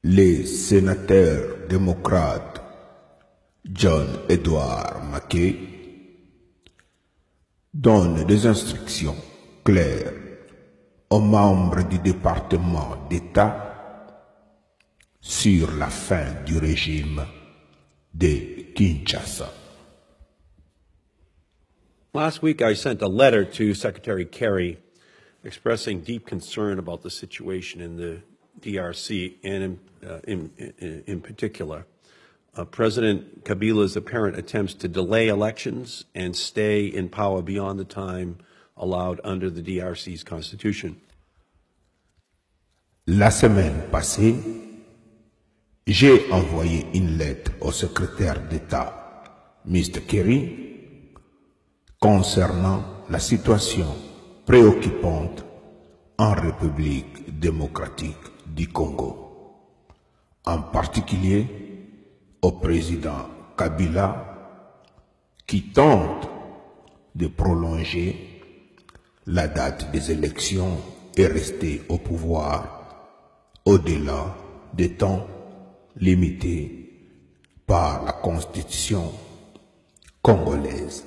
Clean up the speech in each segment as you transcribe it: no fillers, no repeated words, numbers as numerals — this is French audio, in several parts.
les sénateurs démocrates John Edward McKay donnent des instructions claires aux membres du département d'État sur la fin du régime de Kinshasa. Last week, I sent a letter to Secretary Kerry expressing deep concern about the situation in the DRC and in particular, President Kabila's apparent attempts to delay elections and stay in power beyond the time allowed under the DRC's constitution. La semaine passée, j'ai envoyé une lettre au secrétaire d'État, Mr. Kerry, concernant la situation préoccupante en République démocratique du Congo, en particulier au président Kabila qui tente de prolonger la date des élections et rester au pouvoir au-delà des temps limités par la Constitution congolaise.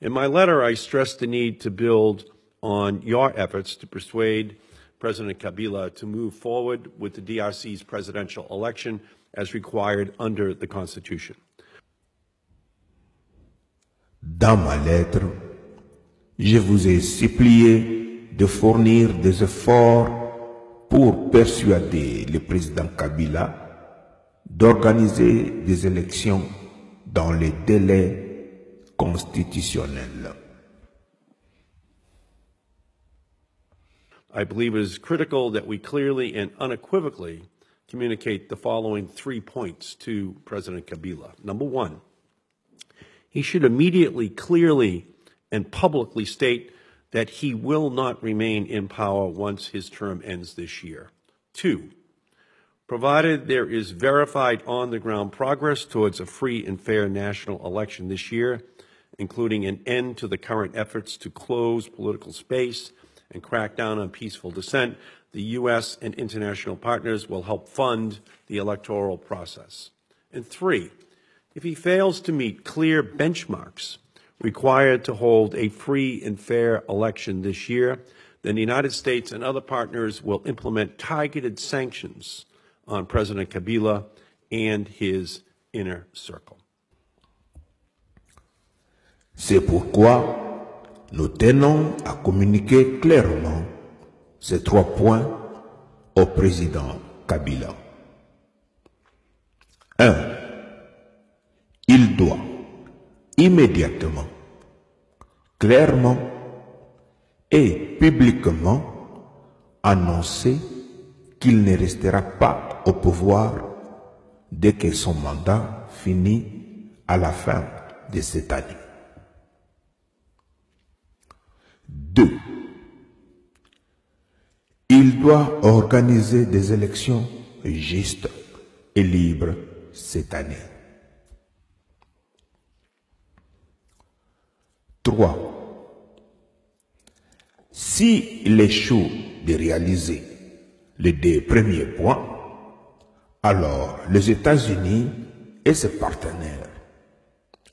In my letter, I stressed the need to build on your efforts to persuade President Kabila to move forward with the DRC's presidential election as required under the Constitution. Dans ma lettre, je vous ai supplié de fournir des efforts pour persuader le président Kabila d'organiser des élections dans les délais constitutionnels. I believe it is critical that we clearly and unequivocally communicate the following 3 points to President Kabila. Number one, he should immediately, clearly, and publicly state that he will not remain in power once his term ends this year. Two, provided there is verified on-the-ground progress towards a free and fair national election this year, including an end to the current efforts to close political space and crack down on peaceful dissent, the U.S. and international partners will help fund the electoral process. And three, if he fails to meet clear benchmarks required to hold a free and fair election this year, then the United States and other partners will implement targeted sanctions on President Kabila and his inner circle. C'est pourquoi nous tenons à communiquer clairement ces 3 points au président Kabila. 1. Il doit immédiatement, clairement et publiquement annoncer qu'il ne restera pas au pouvoir dès que son mandat finit à la fin de cette année. 2. Il doit organiser des élections justes et libres cette année. 3. S'il échoue de réaliser les 2 premiers points, alors les États-Unis et ses partenaires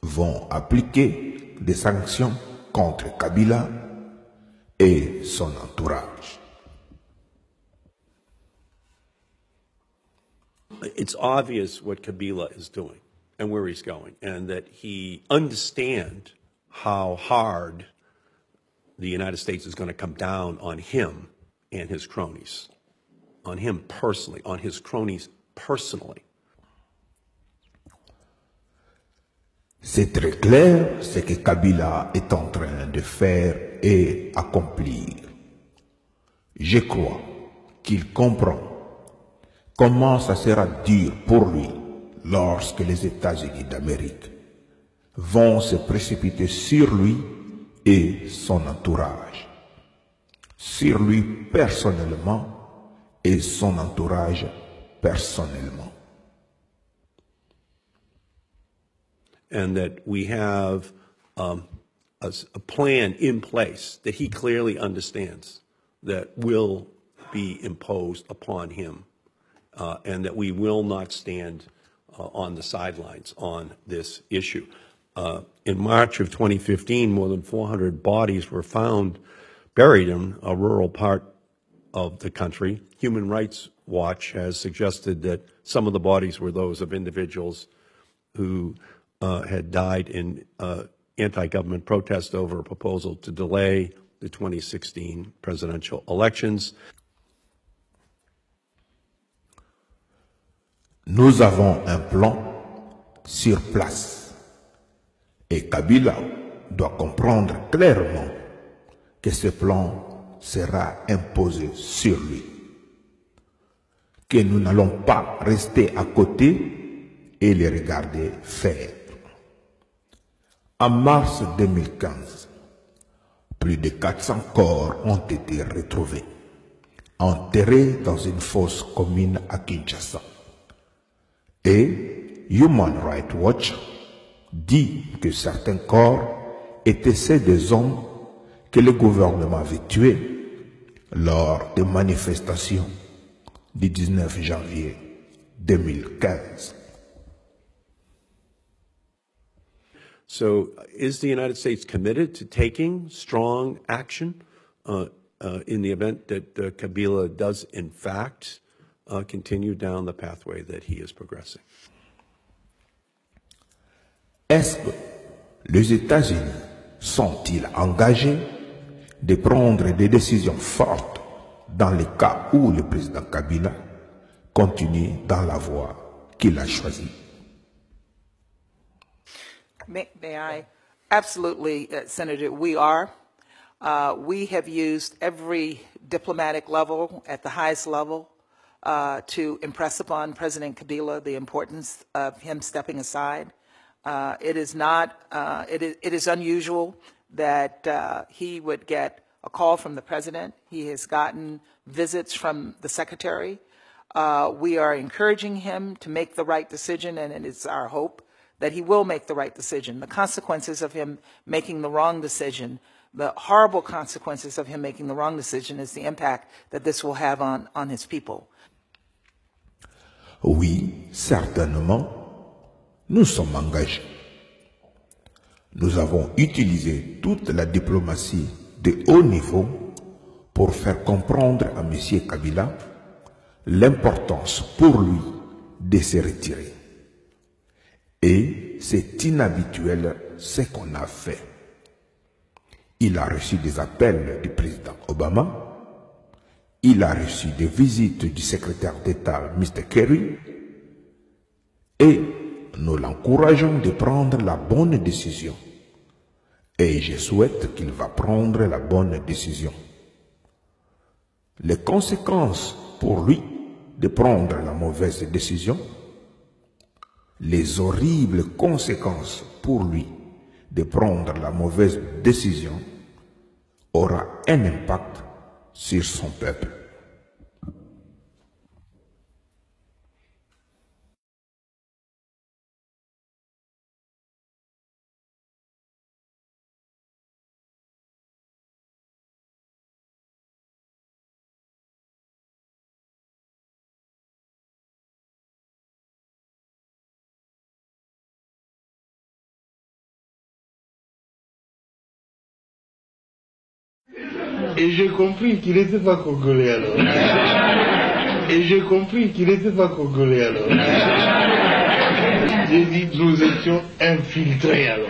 vont appliquer des sanctions contre Kabila et son entourage. It's obvious what Kabila is doing and where he's going, and that he understands how hard the United States is going to come down on him and his cronies, on him personally, on his cronies personally. C'est très clair ce que Kabila est en train de faire et accomplir. Je crois qu'il comprend comment ça sera dur pour lui lorsque les États-Unis d'Amérique vont se précipiter sur lui et son entourage, sur lui personnellement et son entourage personnellement. And that we have a plan in place that he clearly understands that will be imposed upon him, and that we will not stand on the sidelines on this issue. In March of 2015, more than 400 bodies were found buried in a rural part of the country. Human Rights Watch has suggested that some of the bodies were those of individuals who had died in anti-government protest over a proposal to delay the 2016 presidential elections. Nous avons un plan sur place et Kabila doit comprendre clairement que ce plan sera imposé sur lui, que nous n'allons pas rester à côté et les regarder faire. En mars 2015, plus de 400 corps ont été retrouvés, enterrés dans une fosse commune à Kinshasa. Et Human Rights Watch dit que certains corps étaient ceux des hommes que le gouvernement avait tués lors des manifestations du 19 janvier 2015. So is the United States committed to taking strong action in the event that Kabila does in fact continue down the pathway that he is progressing? Est-ce que les États-Unis sont-ils engagés de prendre des décisions fortes dans le cas où le président Kabila continue dans la voie qu'il a choisie? May I? Absolutely, Senator, we are. We have used every diplomatic level at the highest level to impress upon President Kabila the importance of him stepping aside. It is unusual that he would get a call from the president. He has gotten visits from the secretary. We are encouraging him to make the right decision, and it is our hope that he will make the right decision. The consequences of him making the wrong decision, the horrible consequences of him making the wrong decision is the impact that this will have on his people. Oui, certainement, nous sommes engagés. Nous avons utilisé toute la diplomatie de haut niveau pour faire comprendre à M. Kabila l'importance pour lui de se retirer. Et c'est inhabituel ce qu'on a fait. Il a reçu des appels du président Obama, il a reçu des visites du secrétaire d'État Mr. Kerry, et nous l'encourageons de prendre la bonne décision. Et je souhaite qu'il va prendre la bonne décision. Les conséquences pour lui de prendre la mauvaise décision, les horribles conséquences pour lui de prendre la mauvaise décision aura un impact sur son peuple. Et j'ai compris qu'il n'était pas congolais alors. Et j'ai compris qu'il n'était pas congolais alors. J'ai dit nous étions infiltrés alors.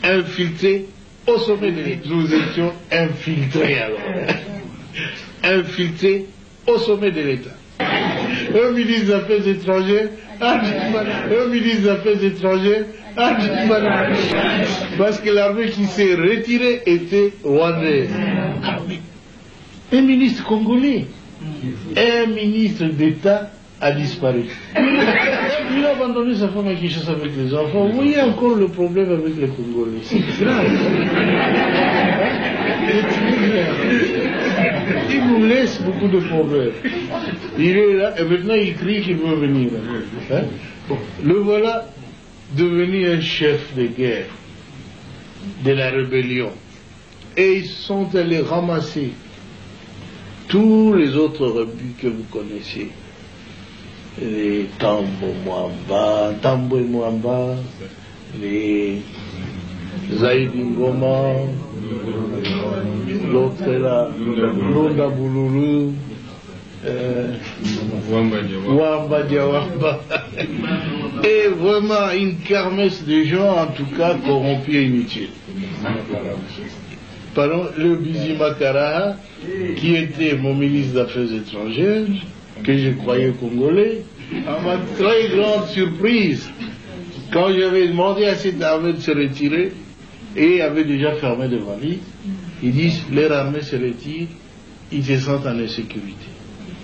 Infiltrés au sommet de l'État. Nous étions infiltrés alors. Infiltrés au sommet de l'État. Un ministre des Affaires étrangères, un ministre des Affaires étrangères, parce que l'armée qui s'est retirée était rwandaise. Un ministre congolais, un ministre d'État a disparu. Il a abandonné sa femme à Kinshasa avec les enfants. Vous voyez encore le problème avec les Congolais. C'est grave. Il nous laisse beaucoup de problèmes. Il est là et maintenant il crie qu'il veut venir. Hein? Bon, le voilà devenu un chef de guerre de la rébellion. Et ils sont allés ramasser tous les autres rebuts que vous connaissez, les Tambo et Mwamba, les Zaïdi Ngoma, l'autre est là, Londa Bouloulou, Wamba Diawamba, et vraiment une kermesse de gens, en tout cas corrompus et inutiles. Pardon, le Bizima Karaha, qui était mon ministre des Affaires étrangères, que je croyais congolais, à ma très grande surprise, quand j'avais demandé à cette armée de se retirer, et avait déjà fermé de valises, ils disent, leur armée se retire, ils se sentent en insécurité.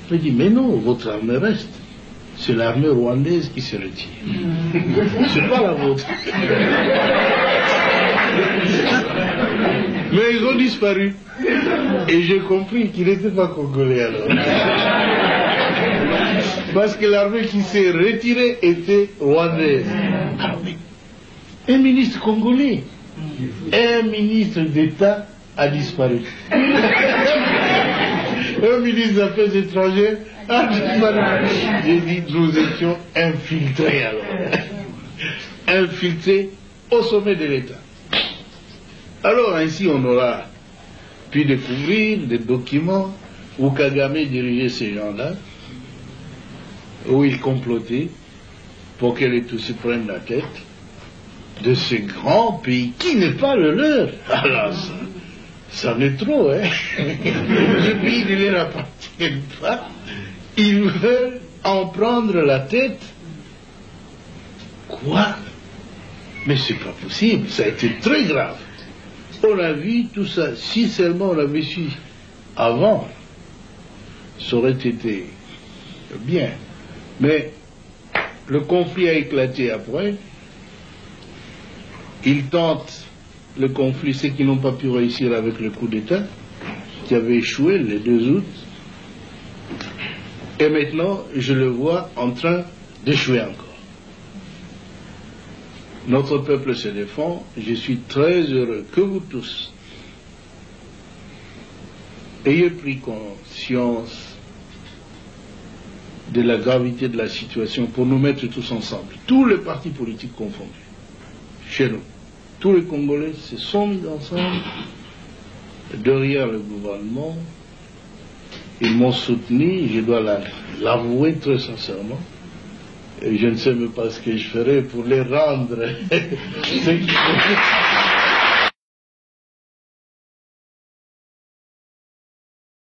Je dis, mais non, votre armée reste. C'est l'armée rwandaise qui se retire. C'est pas la vôtre. Mais ils ont disparu. Et j'ai compris qu'ils n'étaient pas congolais alors. Parce que l'armée qui s'est retirée était rwandaise. Ah oui. Un ministre congolais, un ministre d'État a disparu. Un ministre des Affaires étrangères a disparu. J'ai dit, nous étions infiltrés alors. Infiltrés au sommet de l'État. Alors ainsi on aura pu découvrir des documents où Kagame dirigeait ces gens-là, où il complotait pour que les Tutsis prennent la tête de ce grand pays qui n'est pas le leur. Alors ça en est trop, hein. Le pays ne leur appartient pas. Ils veulent en prendre la tête. Quoi? Mais c'est pas possible, ça a été très grave. On a vu tout ça, si seulement on l'avait su avant, ça aurait été bien. Mais le conflit a éclaté après. Ils tentent le conflit, ceux qui n'ont pas pu réussir avec le coup d'État, qui avait échoué le 2 août. Et maintenant, je le vois en train d'échouer encore. Notre peuple se défend. Je suis très heureux que vous tous ayez pris conscience de la gravité de la situation pour nous mettre tous ensemble, tous les partis politiques confondus, chez nous. Tous les Congolais se sont mis ensemble derrière le gouvernement. Ils m'ont soutenu, je dois l'avouer très sincèrement. Et je ne sais même pas ce que je ferai pour les rendre.